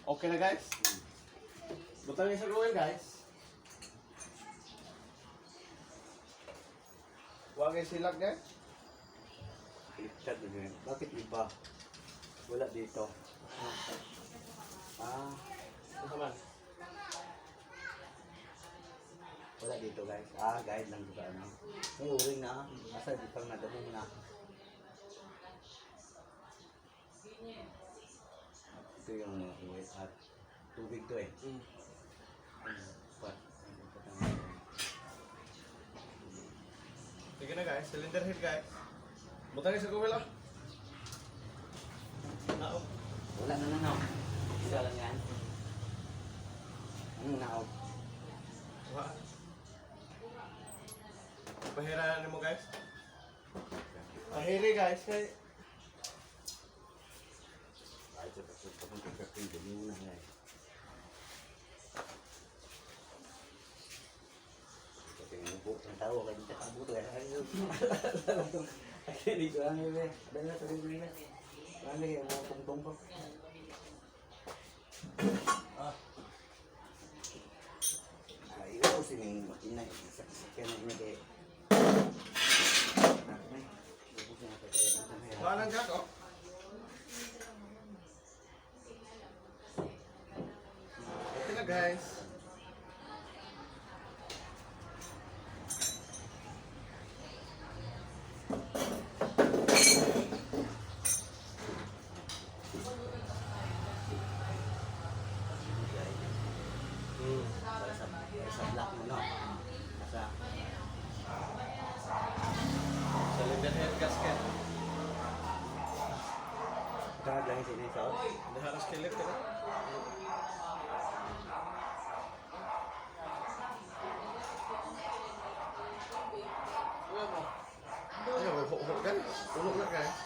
Okay na guys. Butang sa gawin guys. Huwag kayo silag guys. Baliktad na yun. Bakit iba? Wala dito. Ito man. Wala dito guys. Guide lang dito ano. May uring na. Asa di pang nadamong na. Ito yung at tubig to eh. Sige na guys, cylinder head guys. Butang sa gawin lang. Nao. Wala na na. Isa lang yan. Ano na? Wah. Pahirahan mo guys. Pahiri guys kay tahu kan kita kabut kan akhirnya di doang ya ada nggak tadi beli mana yang mau tungtung kok ayo sini ini kena ini deh mana jatuh? Oke na guys. sebelah mana masa Cylinder head gasket. kita lagi sini so Dia harus kelip kan? Ayo, huk kan? Uluk nak guys.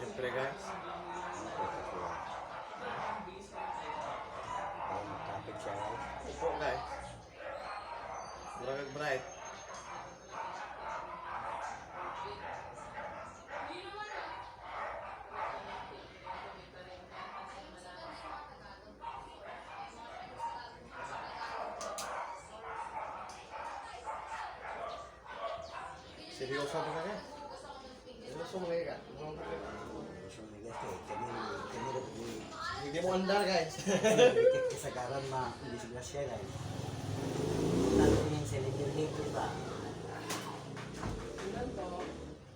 Siyempre guys. traffic siya Upo guys. Murag bright. Seryoso pa ka guys. Seryoso mo kayo ka. Hindi mo andar guys. Kesagaran mah di sebelah saya guys. Nanti yang cylinder head itu pak.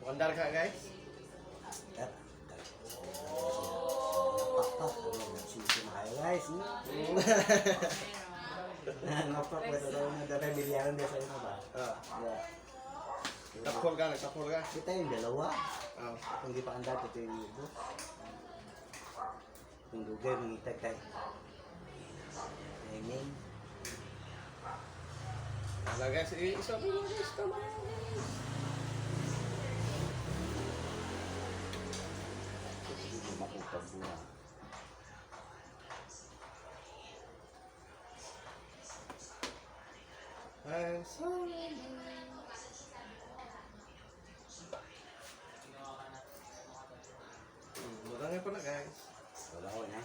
Mo andar ka guys. Apa? Sisi mahal guys. Ngapak betul betul dari miliaran biasanya pak. Ya. Tapol ka, nagtapol ka. Kita yung dalawa. Oh. Kung di pa andar ito yung ibo. Kung dugay mangitag kay. Amen. Wala guys, isa pa guys, tama na guys. Makutagbuha. I'm sorry. Butangin pa na guys. Wala ko na.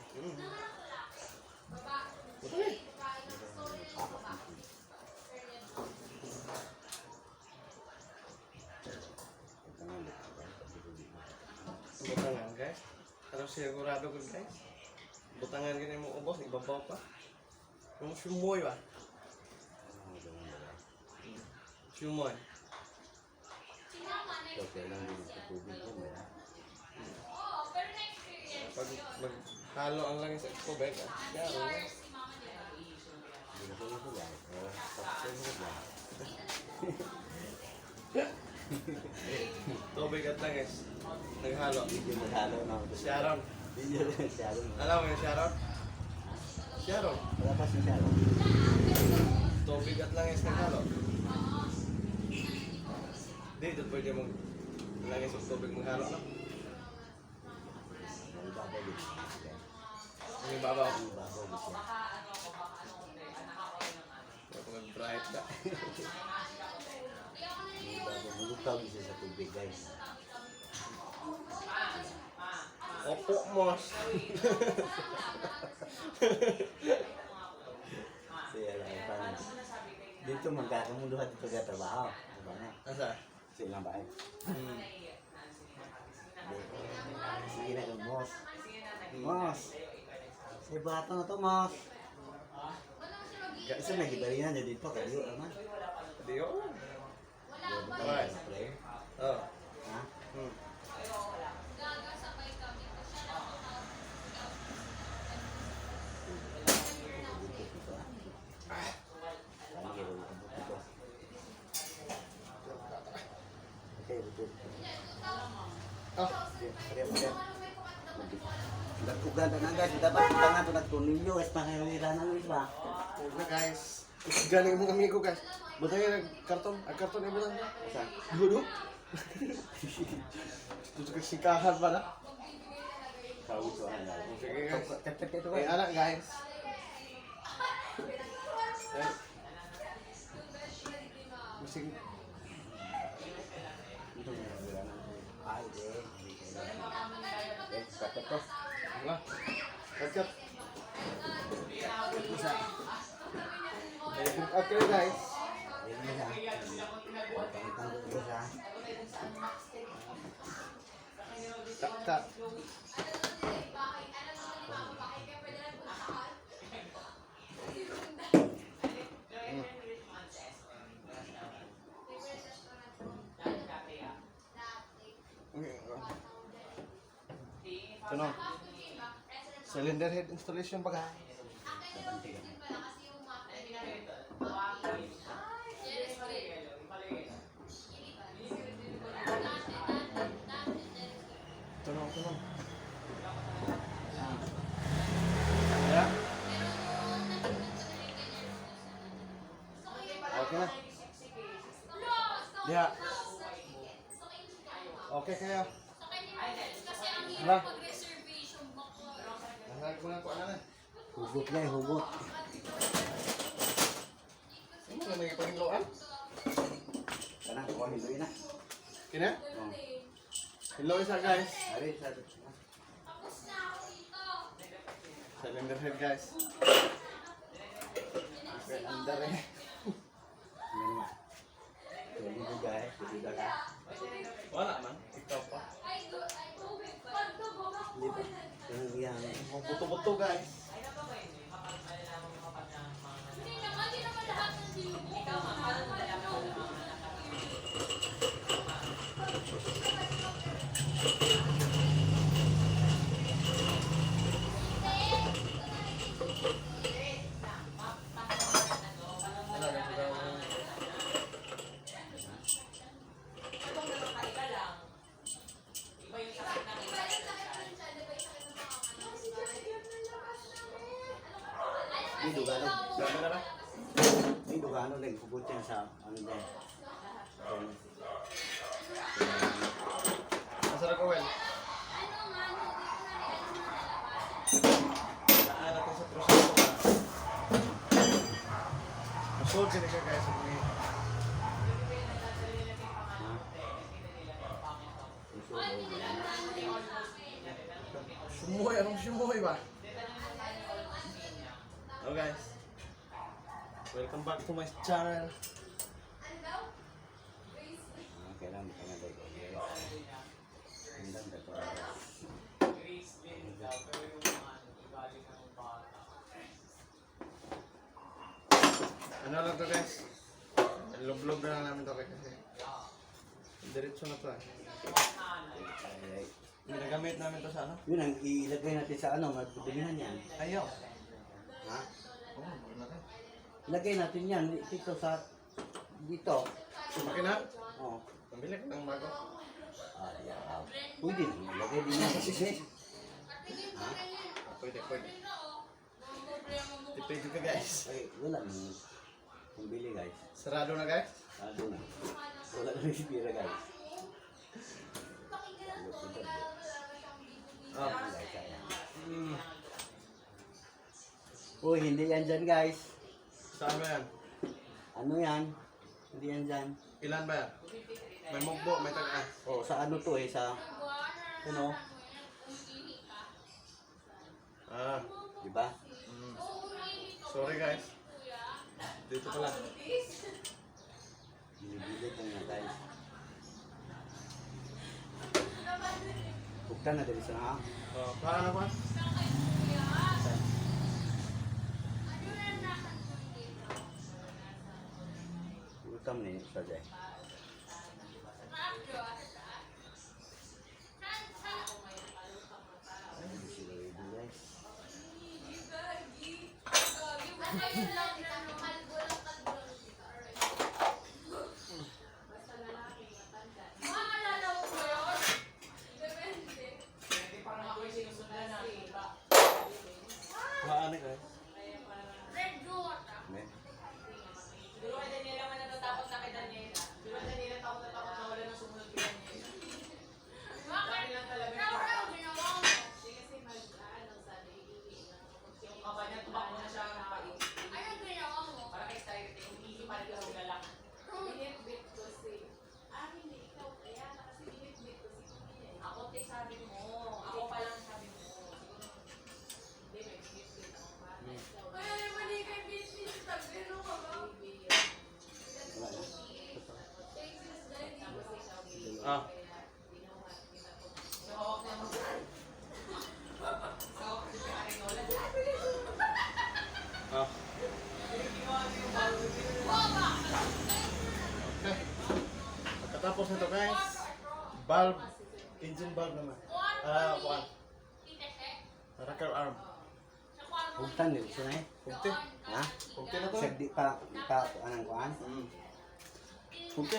Butangin. Butangan guys. Harus sigurado ko guys. Butangan gini mo ubos, ibabaw pa. Yung sumoy ba? Sumoy. Okay lang din sa tubig ko may. Pag maghalo ang langis sa tubig, yaro na. Hindi ko lang guys. Tapos ko lang. Tubig at langis. Naghalo. Hindi maghalo na. Sharon. Hindi lang Sharon. Alam mo yung Sharon? Sharon. Wala pa si Sharon. Tubig at langis naghalo. Dito pwede mong langis at tubig maghalo na. Wala pa din. Yung babaw. Ang babaw mo siya. Bright na. Ang babaw mo. Lukaw siya sa tubig guys. Opo, mos. Siya lang ang paano. Dito magkakamuluhan dito sa trabaho. Diba na? Asa? Silang bahay. Hmm. Sige na kang Mos. Mos. Sa bato na to, Mos. Isa may gibalingan na dito. Kaliyo naman. Di yun. Alright. Oh. Ha? Hmm. Oh. Nagkuganda na guys, dapat kita nga ito nagtunilyo, es makahira ng iba. Huwag na guys. Galing mong amigo guys. Buta yung karton. Ang karton ay buta. Isa. Dudo. Dito ka sikahan pa na. Kausuhan na. Sige guys. Tepet ito Ay guys. anak guys. Ay. Masig. Ay, di. Tepet to. Wala. Cut. Isa. Ay, book out kayo guys. Ayun isa. Pangitang isa. Cut. Ano? Cylinder head installation pa guys. Tunong. Ya? Okay na. Ya. Okay kayo. Hala. Nahag mo na ko na. Hugot na hugot. Ano na may pangloan? Kana, kuha hindoy na. Kina? Oh. Hello isa guys. Ari, sabi. Cylinder head guys. Okay, under eh. Ano naman? Jadi ko guys, jadi ka. Wala man. Ikaw pa. Yung yan. Mga buto-buto guys. Ini dugano. Dami na ba? Ini dugano lang hugot yan sa ano din. Masarap ko well. Naan natin sa proseso ka. Masold sila ka guys. Sumoy, anong sumoy ba? Hello guys. Welcome back to my channel. Kailan mo kanya dito. Ang ganda to. Ano lang to guys? Log-log na lang namin to kasi diretso na to eh. Ginagamit namin to sa ano? Yun ang ilagay natin sa ano, magbibilihan yan. Ayaw. Ha? Oo, wala na. Ilagay natin yan dito sa dito. Makina? Oh. Pambili ko ng bago. Ah, yeah. Pwede na. Ilagay din yan sa sisi. Ha? Pwede. Tipid ka guys. Ay, wala nang pambili guys. Sarado na guys. Sado na. Wala nang isipira guys. Oh. Guys, ayan. Uy, hindi yan dyan guys. Saan ba yan? Ano yan? Hindi yan dyan. Ilan ba yan? May mugbo, may tagaan. Oh, sa ano to eh, sa... Ano? Ah, Diba? sorry guys. Dito pala. Binibilit lang na guys. Buktan na dali sa nga. Oh, paano ba? Utam ni sa dyan. Ayun sila ito guys. Maani guys. Amen. Wala na. Ah. Ah. Okay. Pagkatapos nito guys, valve, engine valve naman. Ah, kuan. Rocker arm. Buktan dili sa na eh. Kunti. Ha? Kunti na to. Sa di pa anang kuan. Kunti.